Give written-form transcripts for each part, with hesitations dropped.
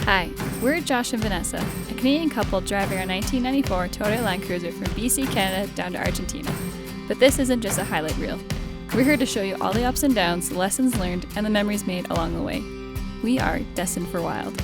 Hi, we're Josh and Vanessa, a Canadian couple driving our 1994 Toyota Land Cruiser from BC, Canada down to Argentina. But this isn't just a highlight reel. We're here to show you all the ups and downs, the lessons learned, and the memories made along the way. We are destined for wild.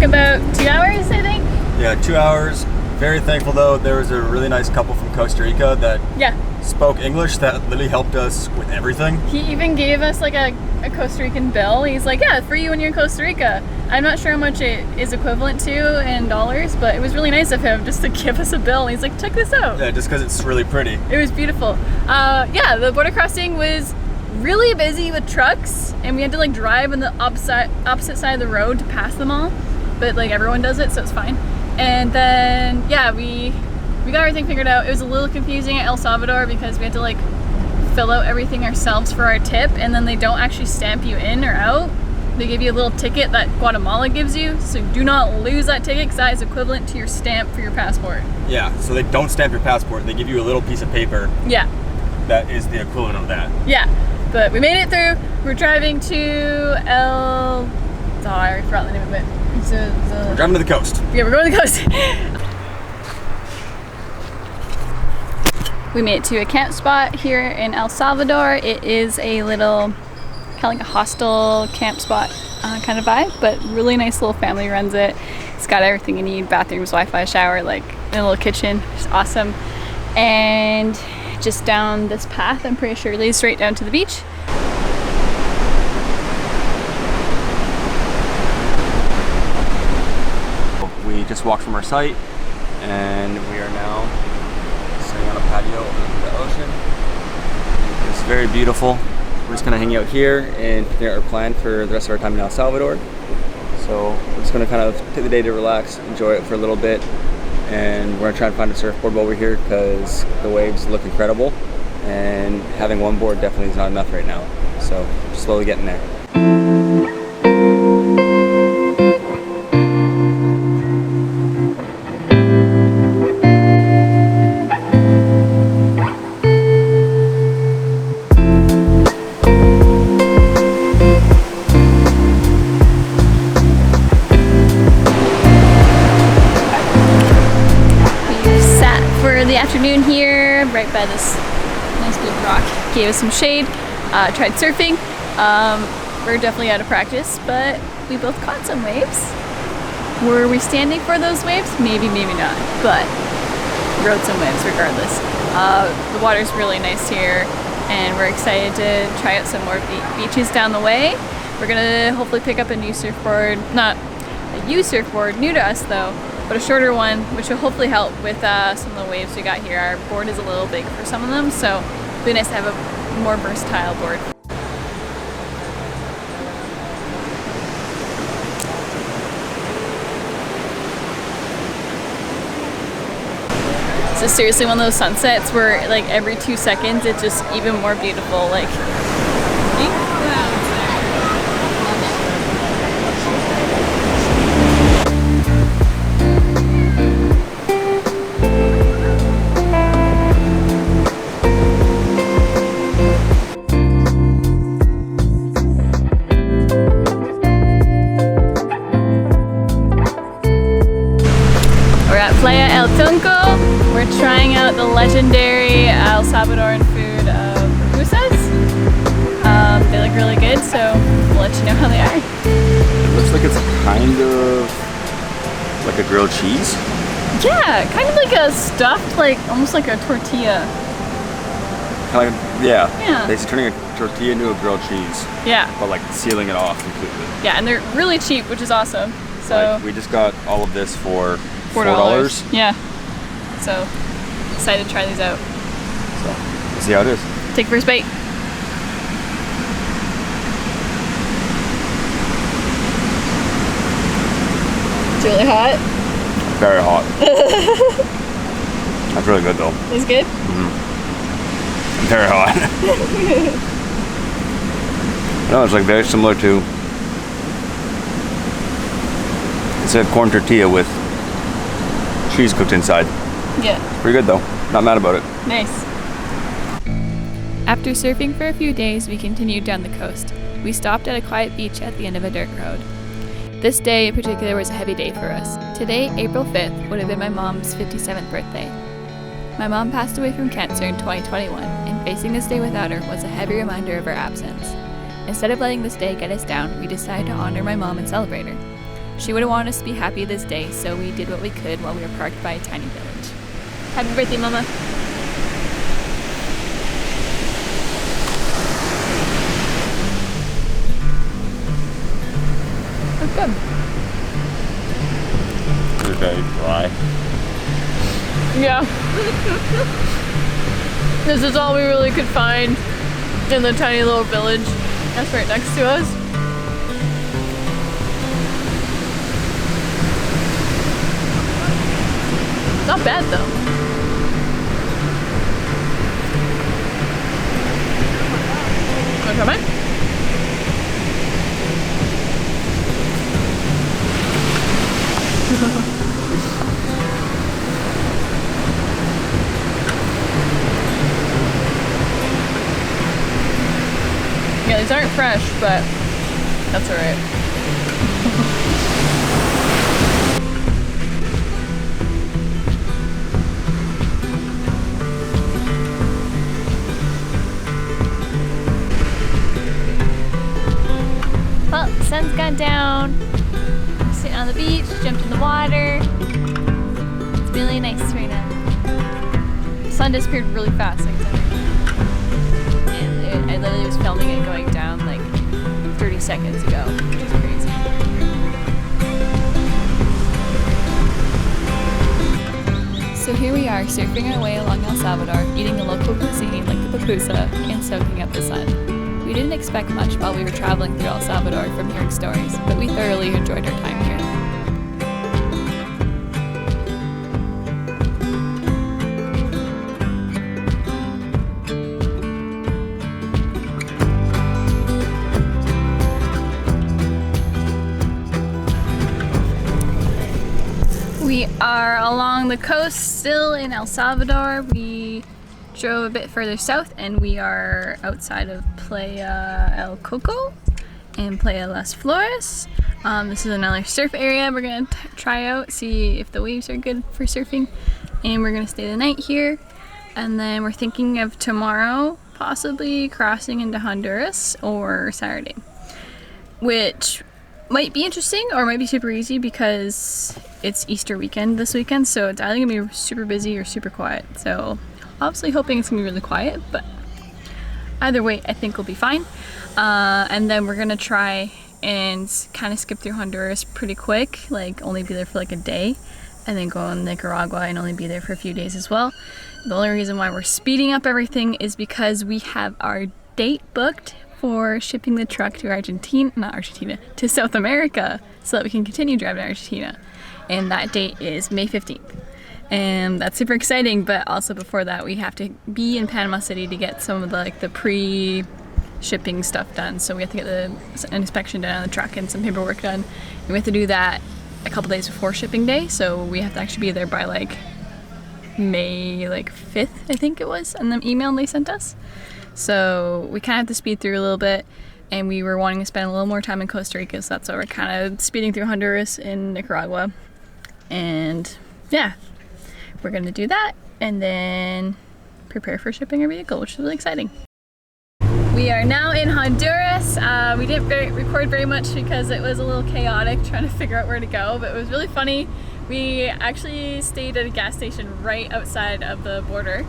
About 2 hours, I think. Yeah, 2 hours. Very thankful though, there was a really nice couple from Costa Rica that spoke English that literally helped us with everything. He even gave us like a Costa Rican bill. He's like, yeah, for you when you're in Costa Rica. I'm not sure how much it is equivalent to in dollars, but it was really nice of him just to give us a bill. He's like, check this out. Yeah, just because it's really pretty. It was beautiful. Yeah, the border crossing was really busy with trucks, and we had to like drive on the opposite side of the road to pass them all. But like everyone does it, so it's fine. And then yeah, we got everything figured out. It was a little confusing at El Salvador because we had to like fill out everything ourselves for our tip, and then they don't actually stamp you in or out. They give you a little ticket that Guatemala gives you, so do not lose that ticket because that is equivalent to your stamp for your passport. Yeah, so they don't stamp your passport, they give you a little piece of paper. Yeah. That is the equivalent of that. Yeah, but we made it through. We're driving to I already forgot the name of it. We're driving to the coast. Yeah, we're going to the coast. We made it to a camp spot here in El Salvador. It is a little, kind of like a hostel camp spot kind of vibe, but really nice little family runs it. It's got everything you need, bathrooms, Wi-Fi, shower, like in a little kitchen, which is awesome. And just down this path, I'm pretty sure it leads straight down to the beach. We just walked from our site and we are now sitting on a patio overlooking the ocean. It's very beautiful. We're just kind of hanging out here and figuring out our plan for the rest of our time in El Salvador. So we're just going to kind of take the day to relax, enjoy it for a little bit, and we're going to try and find a surfboard while we're here because the waves look incredible and having one board definitely is not enough right now. So just slowly getting there. The afternoon here, right by this nice big rock, gave us some shade, tried surfing. We're definitely out of practice, but we both caught some waves. Were we standing for those waves? Maybe, maybe not, but rode some waves regardless. The water's really nice here, and we're excited to try out some more beaches down the way. We're gonna hopefully pick up a new surfboard, not a used surfboard, new to us though, but a shorter one, which will hopefully help with some of the waves we got here. Our board is a little big for some of them, so it'd be nice to have a more versatile board. This is seriously one of those sunsets where like every 2 seconds it's just even more beautiful. Like, we're trying out the legendary El Salvadoran food pupusas. They look really good, so we'll let you know how they are. It looks like it's kind of like a grilled cheese. Yeah, kind of like a stuffed, like almost like a tortilla. Kind of like, yeah. They're turning a tortilla into a grilled cheese. Yeah. But like sealing it off completely. Yeah, and they're really cheap, which is awesome. So like, we just got all of this for $4. Yeah. So excited to try these out. So, let's see how it is. Take first bite. really hot. Very hot. That's really good though. It's good? Very hot. No, it's like very similar to, it's a corn tortilla with cheese cooked inside. Yeah. Pretty good though. Not mad about it. Nice. After surfing for a few days, we continued down the coast. We stopped at a quiet beach at the end of a dirt road. This day in particular was a heavy day for us. Today, April 5th, would have been my mom's 57th birthday. My mom passed away from cancer in 2021, and facing this day without her was a heavy reminder of her absence. Instead of letting this day get us down, we decided to honor my mom and celebrate her. She would have wanted us to be happy this day, so we did what we could while we were parked by a tiny village. Happy birthday, Mama. That's good. It's very dry. Yeah. This is all we really could find in the tiny little village that's right next to us. Not bad though. Wanna try mine? Yeah, these aren't fresh, but that's alright. Well, the sun's gone down. We're sitting on the beach, jumped in the water. It's really nice right now. The sun disappeared really fast. And I literally was filming it going down like 30 seconds ago, which is crazy. So here we are, surfing our way along El Salvador, eating the local cuisine like the pupusa and soaking up the sun. We didn't expect much while we were traveling through El Salvador from hearing stories, but we thoroughly enjoyed our time here. We are along the coast still in El Salvador. We drove a bit further south and we are outside of Playa El Coco and Playa Las Flores. This is another surf area we're gonna try out, see if the waves are good for surfing, and we're gonna stay the night here. And then we're thinking of tomorrow possibly crossing into Honduras or Saturday, which might be interesting or might be super easy because it's Easter weekend this weekend, so it's either gonna be super busy or super quiet. So obviously hoping it's gonna be really quiet, but either way I think we'll be fine. And then we're gonna try and kind of skip through Honduras pretty quick, like only be there for like a day, and then go in Nicaragua and only be there for a few days as well. The only reason why we're speeding up everything is because we have our date booked for shipping the truck to to South America, so that we can continue driving to Argentina. And that date is May 15th. And that's super exciting, but also before that we have to be in Panama City to get some of the pre-shipping stuff done. So we have to get an inspection done on the truck and some paperwork done. And we have to do that a couple days before shipping day, so we have to actually be there by like May 5th, I think it was, and the email they sent us. So we kind of have to speed through a little bit, and we were wanting to spend a little more time in Costa Rica, so that's why we're kind of speeding through Honduras and Nicaragua. And yeah, we're gonna do that and then prepare for shipping our vehicle, which is really exciting. We are now in Honduras. We didn't record very much because it was a little chaotic trying to figure out where to go, but it was really funny. We actually stayed at a gas station right outside of the border,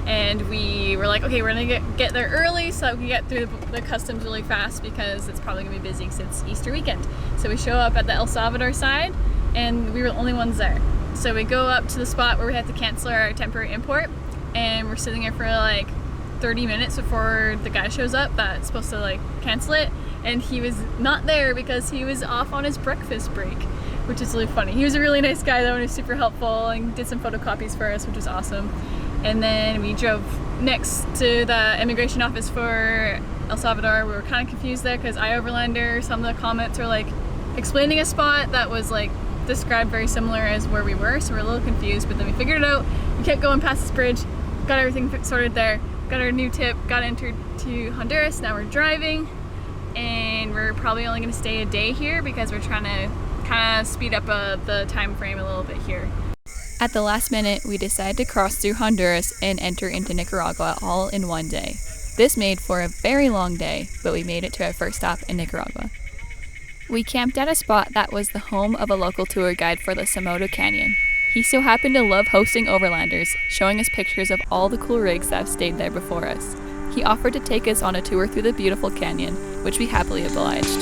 and we were like, okay, we're gonna get there early so that we can get through the customs really fast because it's probably gonna be busy because it's Easter weekend. So we show up at the El Salvador side and we were the only ones there. So we go up to the spot where we had to cancel our temporary import, and we're sitting there for like 30 minutes before the guy shows up that's supposed to like cancel it, and he was not there because he was off on his breakfast break. which is really funny. He was a really nice guy though, and he was super helpful and did some photocopies for us, which was awesome. And then we drove next to the immigration office for El Salvador. We were kind of confused there because iOverlander, some of the comments were like explaining a spot that was like described very similar as where we were, so we're a little confused, but then we figured it out. We kept going past this bridge, got everything sorted there, got our new tip, got entered to Honduras. Now we're driving, and we're probably only going to stay a day here because we're trying to kind of speed up the time frame a little bit here. At the last minute, we decided to cross through Honduras and enter into Nicaragua all in one day. This made for a very long day, but we made it to our first stop in Nicaragua. We camped at a spot that was the home of a local tour guide for the Somoto Canyon. He so happened to love hosting overlanders, showing us pictures of all the cool rigs that have stayed there before us. He offered to take us on a tour through the beautiful canyon, which we happily obliged.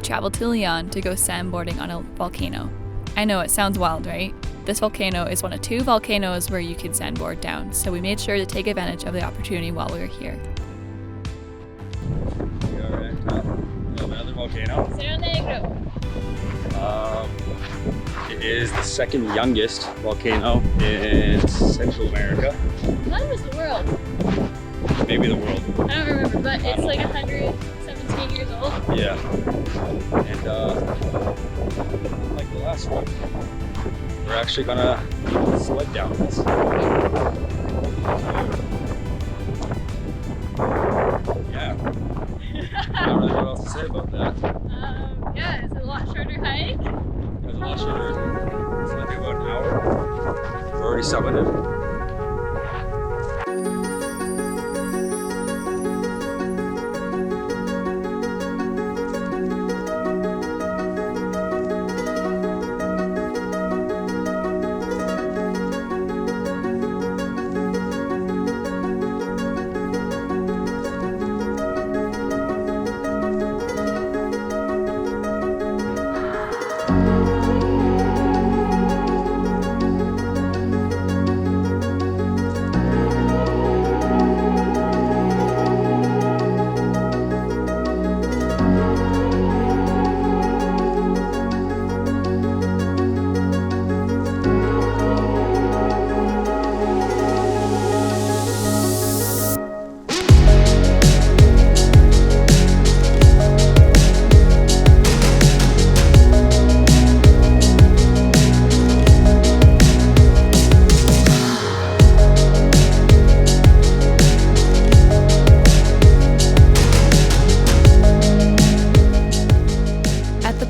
Traveled to Leon to go sandboarding on a volcano. I know it sounds wild, right? This volcano is one of 2 volcanoes where you can sandboard down, so we made sure to take advantage of the opportunity while we were here. We are at another volcano. Cerro Negro. It is the second youngest volcano in Central America. That was the world. Maybe the world. I don't remember, but it's like 117 years old. Yeah. And like the last one, we're actually gonna sled down this. Yeah. I don't really know what else to say about that. Yeah, it's a lot shorter hike. It's a lot shorter. It's gonna be about an hour. We're already summited.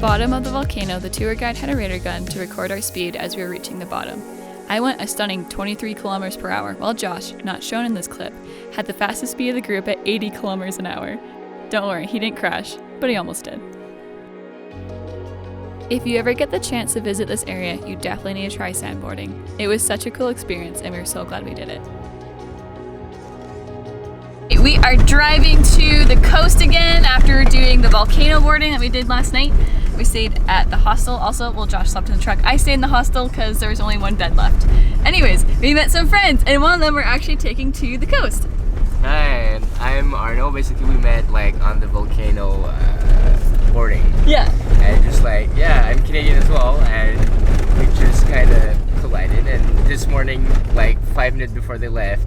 Bottom of the volcano, the tour guide had a radar gun to record our speed as we were reaching the bottom. I went a stunning 23 kilometers per hour, while Josh, not shown in this clip, had the fastest speed of the group at 80 kilometers an hour. Don't worry, he didn't crash, but he almost did. If you ever get the chance to visit this area, you definitely need to try sandboarding. It was such a cool experience, and we were so glad we did it. We are driving to the coast again after doing the volcano boarding that we did last night. We stayed at the hostel also. Well, Josh slept in the truck. I stayed in the hostel because there was only one bed left. Anyways, we met some friends, and one of them we're actually taking to the coast. And I'm Arno. Basically, we met like on the Volcano boarding. Yeah. And just like, yeah, I'm Canadian as well, and we just kind of collided. And this morning, like 5 minutes before they left,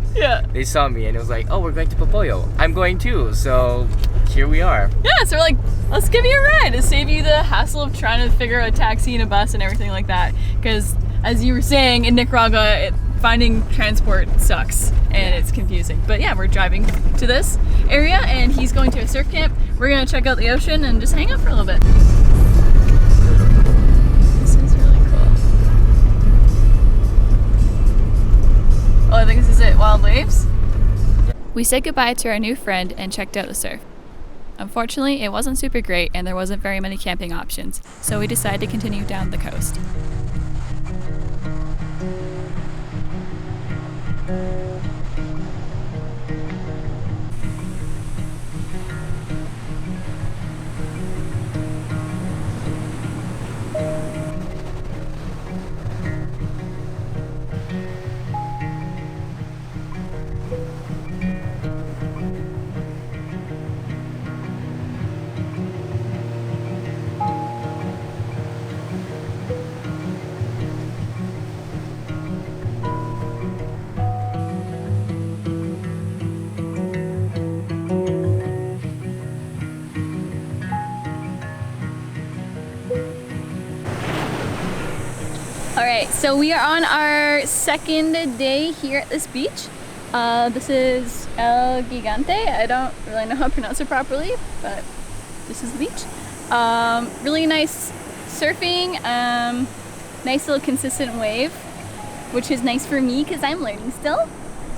they saw me and it was like, oh, we're going to Popoyo. I'm going too. So here we are. Yeah, so we're like, let's give you a ride to save you the hassle of trying to figure out a taxi and a bus and everything like that. Because as you were saying, in Nicaragua, finding transport sucks and it's confusing. But yeah, we're driving to this area and he's going to a surf camp. We're gonna check out the ocean and just hang out for a little bit. This is really cool. Oh, I think this is it, Wild Waves. We said goodbye to our new friend and checked out the surf. Unfortunately, it wasn't super great and there wasn't very many camping options, so we decided to continue down the coast. Alright, so we are on our second day here at this beach. This is El Gigante. I don't really know how to pronounce it properly, but this is the beach. Really nice surfing, nice little consistent wave, which is nice for me because I'm learning still.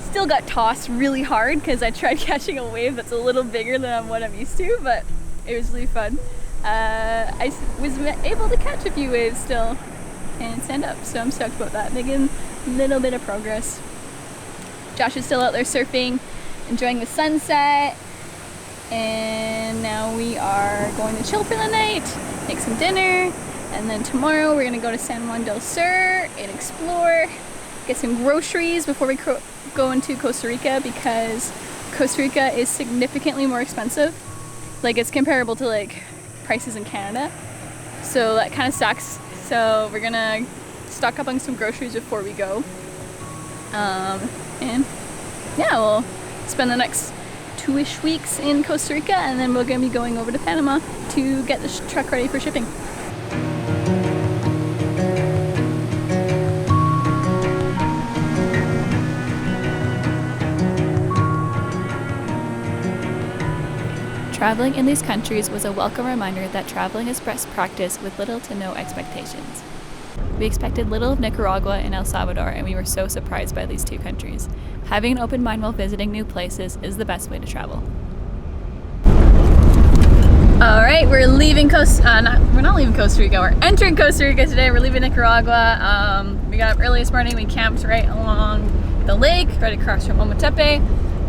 Still got tossed really hard because I tried catching a wave that's a little bigger than what I'm used to, but it was really fun. I was able to catch a few waves still and stand up, so I'm stoked about that, making a little bit of progress. Josh is still out there surfing, enjoying the sunset, and now we are going to chill for the night, make some dinner, and then tomorrow we're going to go to San Juan del Sur and explore, get some groceries before we go into Costa Rica, because Costa Rica is significantly more expensive. Like, it's comparable to like prices in Canada, so that kind of sucks. So we're gonna stock up on some groceries before we go. And yeah, we'll spend the next 2-ish weeks in Costa Rica, and then we're gonna be going over to Panama to get the truck ready for shipping. Traveling in these countries was a welcome reminder that traveling is best practice with little to no expectations. We expected little of Nicaragua and El Salvador, and we were so surprised by these two countries. Having an open mind while visiting new places is the best way to travel. Alright, we're leaving we're not leaving Costa Rica, we're entering Costa Rica today. We're leaving Nicaragua. We got up early this morning, we camped right along the lake, right across from Ometepe,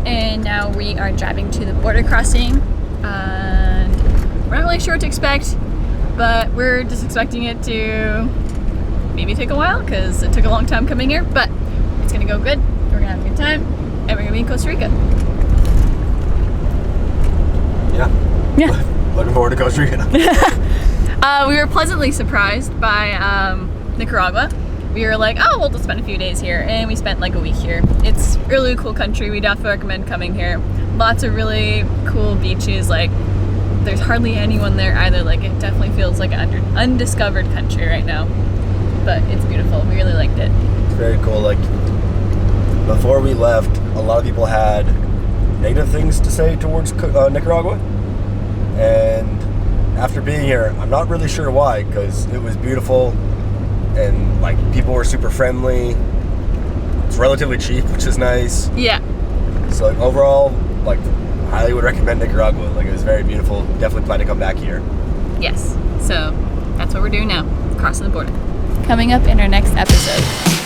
and now we are driving to the border crossing. And we're not really sure what to expect, but we're just expecting it to maybe take a while because it took a long time coming here, but it's gonna go good. We're gonna have a good time, and we're gonna be in Costa Rica. Yeah. Looking forward to Costa Rica. We were pleasantly surprised by Nicaragua. We were like, oh, we'll just spend a few days here, and we spent like a week here. It's a really cool country. We definitely recommend coming here. Lots of really cool beaches. Like, there's hardly anyone there either. Like, it definitely feels like an undiscovered country right now, but it's beautiful. We really liked it. It's very cool. Like, before we left, a lot of people had negative things to say towards Nicaragua, and after being here, I'm not really sure why, because it was beautiful and like people were super friendly. It's relatively cheap, which is nice. Yeah. So like overall, like, highly would recommend Nicaragua. Like, it was very beautiful. Definitely plan to come back here. Yes. So that's what we're doing now, crossing the border. Coming up in our next episode.